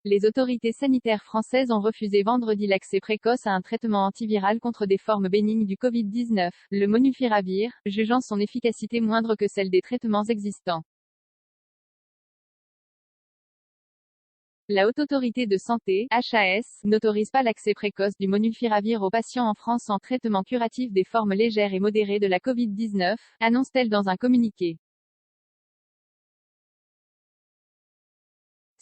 Les autorités sanitaires françaises ont refusé vendredi l'accès précoce à un traitement antiviral contre des formes bénignes du Covid-19, le Molnupiravir, jugeant son efficacité moindre que celle des traitements existants. La Haute Autorité de Santé, HAS, n'autorise pas l'accès précoce du Molnupiravir aux patients en France en traitement curatif des formes légères et modérées de la Covid-19, annonce-t-elle dans un communiqué.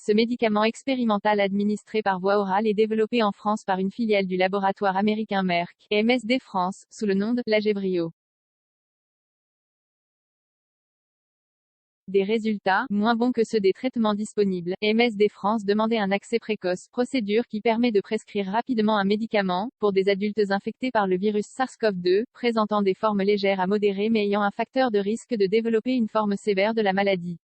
Ce médicament expérimental administré par voie orale est développé en France par une filiale du laboratoire américain Merck, et MSD France, sous le nom de Lagevrio. Des résultats, moins bons que ceux des traitements disponibles, MSD France demandait un accès précoce, procédure qui permet de prescrire rapidement un médicament, pour des adultes infectés par le virus SARS-CoV-2, présentant des formes légères à modérées mais ayant un facteur de risque de développer une forme sévère de la maladie.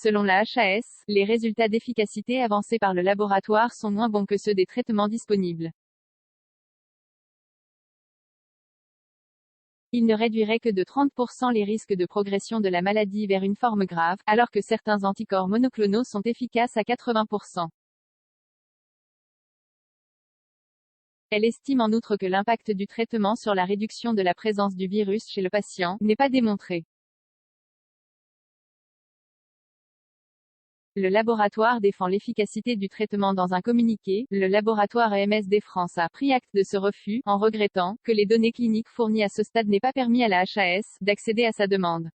Selon la HAS, les résultats d'efficacité avancés par le laboratoire sont moins bons que ceux des traitements disponibles. Ils ne réduiraient que de 30% les risques de progression de la maladie vers une forme grave, alors que certains anticorps monoclonaux sont efficaces à 80%. Elle estime en outre que l'impact du traitement sur la réduction de la présence du virus chez le patient n'est pas démontré. Le laboratoire défend l'efficacité du traitement dans un communiqué. Le laboratoire MSD France a pris acte de ce refus, en regrettant que les données cliniques fournies à ce stade n'aient pas permis à la HAS d'accéder à sa demande.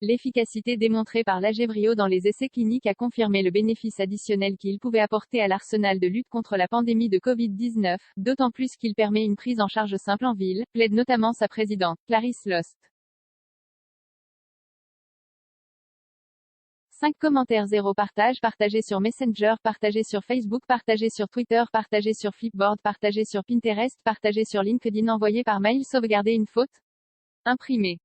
L'efficacité démontrée par Lagevrio dans les essais cliniques a confirmé le bénéfice additionnel qu'il pouvait apporter à l'arsenal de lutte contre la pandémie de Covid-19, d'autant plus qu'il permet une prise en charge simple en ville, plaide notamment sa présidente, Clarisse Lost. 5 commentaires, 0 partage, partagé sur Messenger, partagé sur Facebook, partagé sur Twitter, partagé sur Flipboard, partagé sur Pinterest, partagé sur LinkedIn, envoyé par mail, sauvegarder une faute, imprimé.